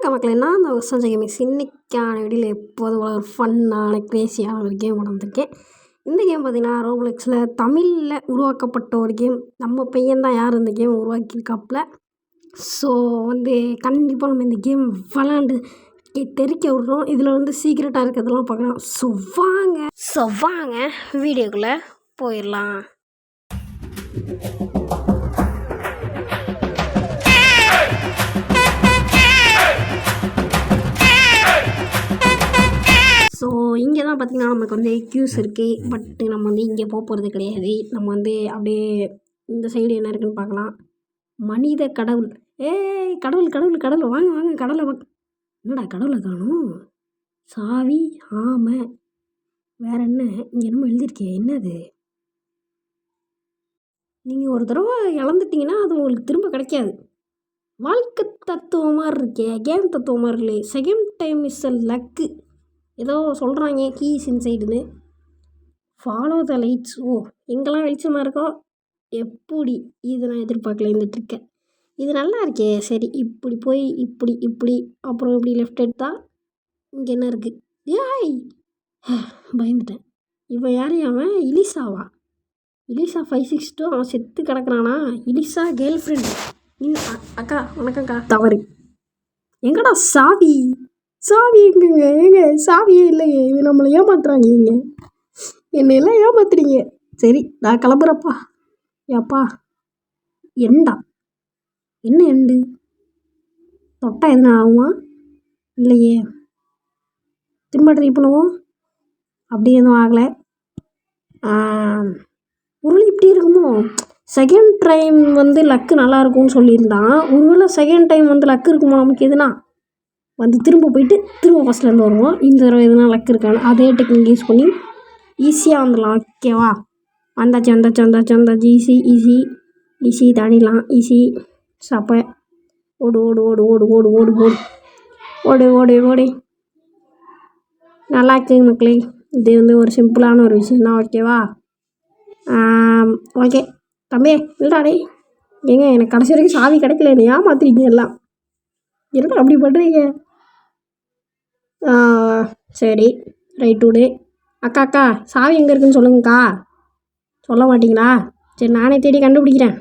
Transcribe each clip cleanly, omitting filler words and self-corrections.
வணக்கம் மக்களே, நான் அந்த வசந்த கேமிங்ஸ். இன்றைக்கான வீடியோவில் எப்போதும் ஒரு ஃபன்னான கிரேசியான ஒரு கேம் வந்திருக்கேன். இந்த கேம் பார்த்திங்கன்னா ரோப்ளெக்ஸில் தமிழில் உருவாக்கப்பட்ட ஒரு கேம். நம்ம பையன் தான் யார் இந்த கேம் உருவாக்கியிருக்காப்புல. ஸோ கண்டிப்பாக நம்ம இந்த கேம் விளாண்டு தெரிக்க விட்றோம். இதில் சீக்ரெட்டாக இருக்கிறதெல்லாம் பார்க்கலாம். ஸோ வாங்க வீடியோக்குள்ளே போயிடலாம். ஸோ இங்கே தான் பார்த்திங்கன்னா நமக்கு க்யூஸ் இருக்குது. பட் நம்ம இங்கே போகிறது கிடையாது. நம்ம அப்படியே இந்த சைடு என்ன இருக்குதுன்னு பார்க்கலாம். மனித கடவுள். கடவுள் கடவுள் கடவுள் வாங்க வாங்க கடவுளை என்னடா கடவுளை காணும். சாவி ஆமாம். வேறு என்ன இங்கே என்னமோ எழுதியிருக்கே, என்னது? நீங்கள் ஒரு தடவை இழந்துட்டிங்கன்னா அது உங்களுக்கு திரும்ப கிடைக்காது. வாழ்க்கை தத்துவம் மாதிரி இருக்கே, கேம் தத்துவம் மாதிரி இல்லையே. Second time is a luck ஏதோ சொல்கிறாங்க. கீஸ் இன்சைடுன்னு. Follow the lights. எங்கெல்லாம் வெளிச்சமாக இருக்கோ எப்படி இது நான் எதிர்பார்க்கல இந்த ட்ரிக்கை. இது நல்லா இருக்கே. சரி, இப்படி போய் இப்படி அப்புறம் இப்படி லெஃப்ட் எடுத்தால் இங்கே என்ன இருக்குது? ஏய் பயந்துட்டேன். இவன் யார்? அவன் இலிசாவா? இலிசா 562 அவன் செத்து கிடக்குறானா? இலிசா கேர்ள் ஃப்ரெண்ட். அக்கா வணக்கம்க்கா. தவறு. எங்கடா சாவி? சாவி எங்கங்க? சாவியே இல்லையே. இது நம்மளை ஏமாத்துறாங்க. என்னையெல்லாம் ஏமாத்துறீங்க. சரி நான் கிளம்புறப்பா. ஏப்பா எண்டா? என்ன எண்டு? தொட்டா எதுனா ஆகுமா? இல்லையே. திரும்ப ட்ரை பண்ணுவோம். அப்படி எதுவும் ஆகலை. உருளி இப்படி இருக்குமோ? செகண்ட் டைம் லக்கு நல்லா இருக்கும்னு சொல்லியிருந்தான். ஒருவேளை செகண்ட் டைம் லக்கு இருக்குமோ நமக்கு? எதுனா திரும்ப போயிட்டு திரும்ப ஃபஸ்ட்லேருந்து வருவோம். இந்த தடவை எதுனா லக் இருக்கான்னு அதே டெக்னிக் யூஸ் பண்ணி ஈஸியாக வந்துடலாம். ஓகேவா? வந்தாச்சு. ஈஸி தாண்டிடலாம். ஈஸி சாப்ப. ஓடு ஓடு ஓடு ஓடு ஓடு ஓடு ஓடு ஓடு ஓடு ஓடு. நல்லா இருக்கு மக்களே. இது ஒரு சிம்பிளான ஒரு விஷயம் தான். ஓகேவா? ஓகே தம்பி. இல்லைடா எனக்கு கடைசி வரைக்கும் சாவி கிடைக்கல. என்ன ஏமாத்துறீங்க எல்லாம். என்னடா அப்படி பண்ணுறீங்க? சரி ரைட்டுடே. அக்கா சாவி எங்கே இருக்குதுன்னு சொல்லுங்கக்கா. சொல்ல மாட்டிங்களா? சரி நானே தேடி கண்டுபிடிக்கிறேன்.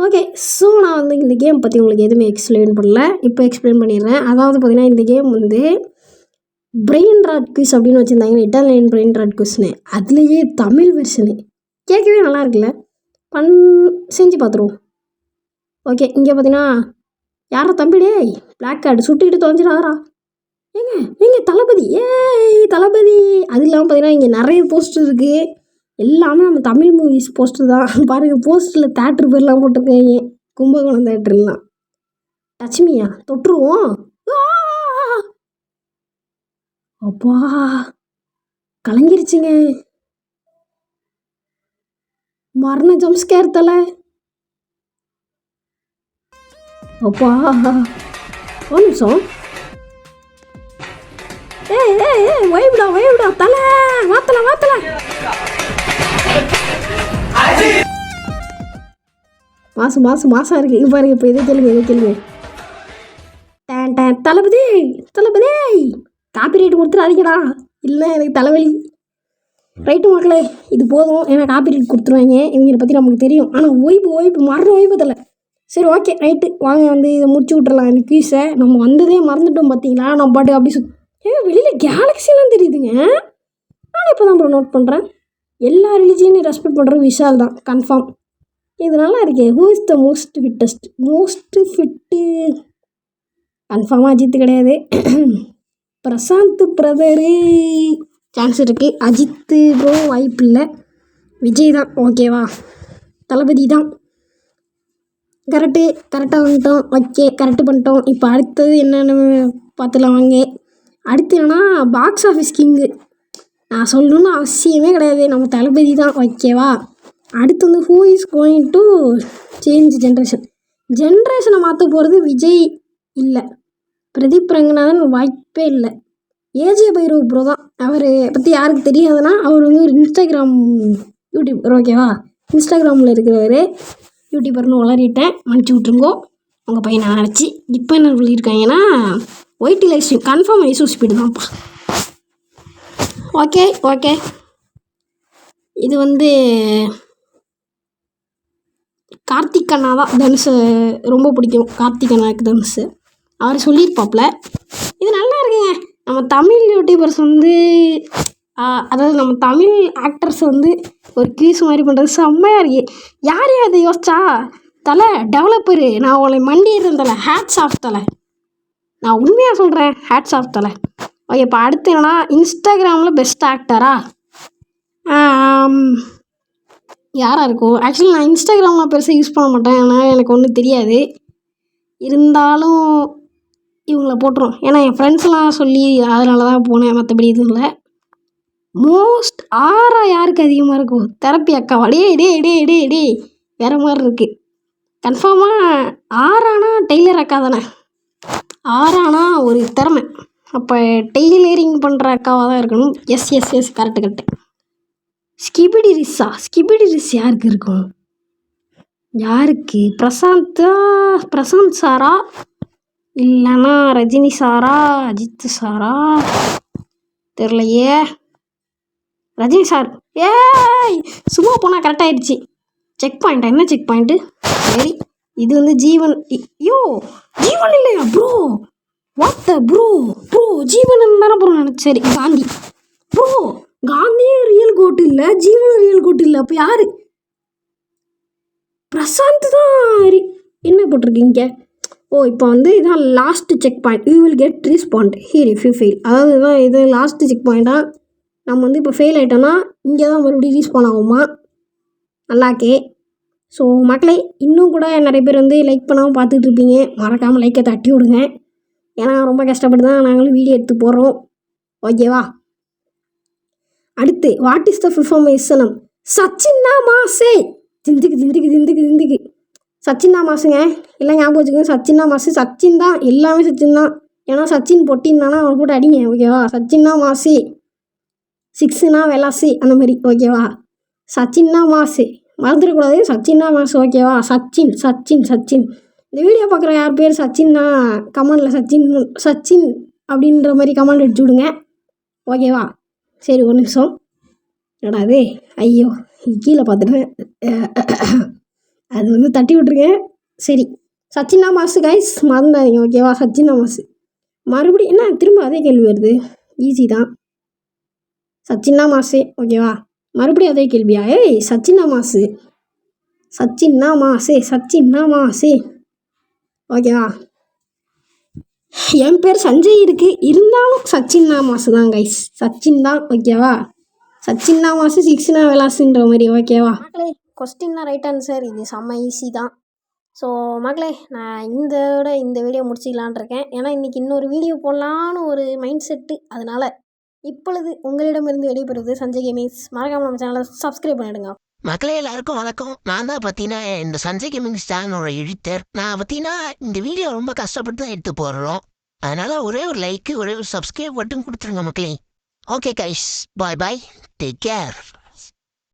ஓகே. ஸோ நான் இந்த கேம் பற்றி உங்களுக்கு எதுவுமே எக்ஸ்பிளைன் பண்ணல. இப்போ எக்ஸ்பிளைன் பண்ணிடுறேன். அதாவது பார்த்திங்கன்னா இந்த கேம் பிரெயின் ராட் குவிஸ் அப்படின்னு வச்சுருந்தாங்க. இட்டாலியன் பிரெயின் ராட் குவிஸ்னு. அதுலேயே தமிழ் வெர்ஷனு கேட்கவே நல்லா இருக்குல்ல. செஞ்சு பார்த்துருவோம். ஓகே. இங்கே பார்த்தீங்கன்னா யாரா தம்பிடே பிளாக் கார்டு சுட்டுக்கிட்டு தொலைஞ்சிடாதரா. ஏங்க தளபதி. தளபதி. அது இல்லாமல் பார்த்தீங்கன்னா இங்கே நிறைய போஸ்டர் இருக்குது. எல்லாமே நம்ம தமிழ் மூவிஸ் போஸ்டர் தான். பாருங்கள், போஸ்டரில் தேட்டர் பேர்லாம் போட்டிருக்கேன். கும்பகோணம் தேட்டர்லாம். லட்சுமியா தொட்டுருவோம். அப்பா கலங்கிருச்சுங்க. மரண ஜம்ஸ்கேர் தலை. அப்பா ஒரு நிமிஷம். வைவிடா தலை. வாத்தல மாசம் இருக்கு. இப்போ பாருங்க. இப்போ இதை கேளுங்க. தளபதி காப்பி ரைட் கொடுத்துடாதீங்கடா. இல்லை எனக்கு தலைவலி. ரைட்டு மக்களே, இது போதும். ஏன்னா காப்பி ரைட் கொடுத்துருவாங்க. இவங்களை பற்றி நமக்கு தெரியும். ஆனால் ஓய்வு மரண ஓய்வு தலை. சரி ஓகே ரைட்டு வாங்க இதை முடிச்சு விட்றலாம். இந்த குயிஸை நம்ம வந்ததே மறந்துட்டோம் பார்த்தீங்களா. நம்ம பாட்டு அப்படி வெளியில் கேலக்ஸிலாம் தெரியுதுங்க. நான் இப்போ தான் நோட் பண்ணுறேன். எல்லா ரிலிஜியனையும் ரெஸ்பெக்ட் பண்ணுறது விஷால் தான் கன்ஃபார்ம். இது நல்லா இருக்கே. Who is the most fit? கன்ஃபார்மாக அஜித் கிடையாது. பிரசாந்த் பிரதரு சான்ஸ் இருக்குது. அஜித்து ப்ரோ வாய்ப்பு இல்லை. விஜய் தான். ஓகேவா? தளபதி தான். கரெக்டாக வந்துட்டோம். ஓகே கரெக்டு பண்ணிட்டோம். இப்போ அடுத்தது என்னென்னு பார்த்துலாம் வாங்க. அடுத்து என்னன்னா பாக்ஸ் ஆஃபீஸ் கிங்கு. நான் சொல்லணும்னு அவசியமே கிடையாது. நம்ம தளபதி தான். ஓகேவா? அடுத்து who is going to change ஜென்ரேஷனை மாற்ற போகிறது விஜய் இல்லை. பிரதீப் ரங்கநாதன் வாய்ப்பே இல்லை. ஏஜே பைரவ் ப்ரோ தான். அவர் பற்றி யாருக்கு தெரியாதுன்னா அவர் ஒரு இன்ஸ்டாகிராம் யூடியூபர். ஓகேவா? இன்ஸ்டாகிராமில் இருக்கிறவர் யூடியூபர்னு வளரிட்டேன். மன்னிச்சு விட்ருங்கோ. உங்கள் பையனை நினச்சி. இப்போ என்ன சொல்லியிருக்காங்கன்னா ஒயிட்டில் ஐஸ்கிரீம் கன்ஃபார்ம் ஐசோ ஸ்பீடு தான்ப்பா. ஓகே ஓகே, இது வந்து கார்த்திக் அண்ணா தான் தனுஷை ரொம்ப பிடிக்கும். கார்த்திக் அண்ணாவுக்கு தனுஷ் அவர் சொல்லியிருப்பாப்புல. இது நல்லா இருக்குங்க. நம்ம தமிழ் யூடியூபர்ஸ் வந்து அதாவது நம்ம தமிழ் ஆக்டர்ஸ் வந்து ஒரு க்யூஸ் மாதிரி பண்ணுறது செம்மையாக இருக்கு. யார் அதை யோசிச்சா? தலை டெவலப்பரு, நான் உங்களை மண்டிடுறேன் தலை. ஹேட்ஸ் ஆஃப் தலை, நான் உண்மையாக சொல்கிறேன். ஹேட்ஸ் ஆஃப் தலை. ஓகே, இப்போ அடுத்து என்னன்னா இன்ஸ்டாகிராமில் பெஸ்ட் ஆக்டரா யாராக இருக்கும்? ஆக்சுவலி நான் இன்ஸ்டாகிராமில் பெருசாக யூஸ் பண்ண மாட்டேன், ஆனால் எனக்கு ஒன்றும் தெரியாது. இருந்தாலும் இவங்கள போட்டுரும், ஏன்னா என் ஃப்ரெண்ட்ஸ்லாம் சொல்லி அதனால தான் போனேன், மற்றபடி எதுவும் இல்லை. மோஸ்ட் ஆரா யாருக்கு அதிகமாக இருக்கும்? தெரப்பி அக்காவா? டே வேறு மாதிரி இருக்குது. கன்ஃபார்மாக ஆறானா டெய்லர் அக்கா தானே. ஆறானா ஒரு திறமை, அப்போ டெய்லரிங் பண்ணுற அக்காவாக தான் இருக்கணும். S correct. ஸ்கிபிடி ரிஸ் யாருக்கு இருக்கும்? யாருக்கு? பிரசாந்த் சாரா, இல்லைன்னா ரஜினி சாரா, அஜித் சாரா, தெரிலையே. ரஜினி சார். ஏய், சும்மா போனால் கரெக்டாகிடுச்சு. செக் பாயிண்ட்டா? என்ன செக் பாயிண்ட்டு? சரி, இது வந்து ஜீவன். ஜீவன் இல்லையா ப்ரோ? வாட் ப்ரோ ஜீவன் தானே ப்ரோ நினச்சி. சரி, காந்தி ப்ரோ. காந்தியும் ரியல் கோட்டு இல்லை, ஜீவனும் ரியல் கோட்டு இல்லை. அப்போ யார்? பிரசாந்த் தான். என்ன போட்டிருக்கீங்க? இப்போ வந்து இதான் last check point. You will get respond here if you fail. அதாவது தான் இது லாஸ்ட் செக் பாயிண்ட்டாக. நம்ம வந்து இப்போ ஃபெயில் ஆகிட்டோன்னா இங்கே தான் மறுபடியும் ரீஸ்பாண்ட் ஆகுமா? நல்லாக்கே. ஸோ மக்களே, இன்னும் கூட நிறைய பேர் வந்து லைக் பண்ணாமல் பார்த்துட்ருப்பீங்க. மறக்காமல் லைக்கை தட்டி விடுங்க. ஏன்னா ரொம்ப கஷ்டப்பட்டு தான் நாங்களும் வீடியோ எடுத்து போடுறோம். ஓகேவா? அடுத்து what is the full form SNM? சச்சின்னா மாசே. திந்துக்கு சச்சின்னா மாசுங்க. இல்லை ஞாபகம் வச்சுக்கோங்க, சச்சின்னா மாசு. சச்சின் தான், எல்லாமே சச்சின் தான். ஏன்னா சச்சின் பொட்டின்னானா அவனை போட்டு அடிங்க. ஓகேவா? சச்சின்னா மாசு. 6னா வெலாசி, அந்த மாதிரி. ஓகேவா? சச்சின்னா மாசு மறந்துடக்கூடாது. சச்சின்னா மாசு. ஓகேவா? சச்சின். இந்த வீடியோ பார்க்குற யார் பேர் சச்சின்னா கமெண்டில் சச்சின் அப்படின்ற மாதிரி கமெண்ட் அடிச்சு விடுங்க. ஓகேவா? சரி, ஒரு நிமிஷம். என்னடா அது? ஐயோ, கீழே பார்த்துட்டேன். அது வந்து தட்டி விட்ருங்க. சரி, சச்சின்னா மாசு கைஸ், மறந்துடாதீங்க. ஓகேவா? சச்சின்னா மாசு. மறுபடியும் என்ன திரும்ப அதே கேள்வி வருது? ஈஸி தான். சச்சின்னா மாசு. ஓகேவா? மறுபடியும் அதே கேள்வியா? சச்சின்னா மாசு. ஓகேவா? என் பேர் சஞ்சய் இருக்குது, இருந்தாலும் சச்சின்னா மாசு தான் கைஸ். சச்சின் தான். ஓகேவா? சச்சின்னா மாசு, 6னா வெலாசுன்ற மாதிரி. ஓகேவா மக்களே? கொஸ்டின்னா ரைட் ஆன்சர். இது செம்ம ஈஸி தான். ஸோ மக்களே, நான் இந்த வீடியோ முடிச்சிக்கலான் இருக்கேன். ஏன்னா இன்றைக்கி இன்னொரு வீடியோ போடலான்னு ஒரு மைண்ட் செட்டு. அதனால் இப்பொழுது உங்களிடமிருந்து வெளிப்படுறது சஞ்சய் கேமிங்ஸ். மறக்காமல் நம்ம சேனலை சப்ஸ்கிரைப் பண்ணிடுங்க. மக்களே எல்லாருக்கும் வணக்கம். நான் தான் பார்த்தீங்கன்னா இந்த சஞ்சய் கேமிங்ஸ் சேனலோட எடிட்டர். நான் பார்த்தீங்கன்னா இந்த வீடியோ ரொம்ப கஷ்டப்பட்டு தான் எடுத்து போடுறோம். அதனால் ஒரே ஒரு லைக்கு, ஒரே ஒரு சப்ஸ்கிரைப் மட்டும் கொடுத்துருங்க மக்களே. ஓகே கைஸ், பாய், டேக் கேர்.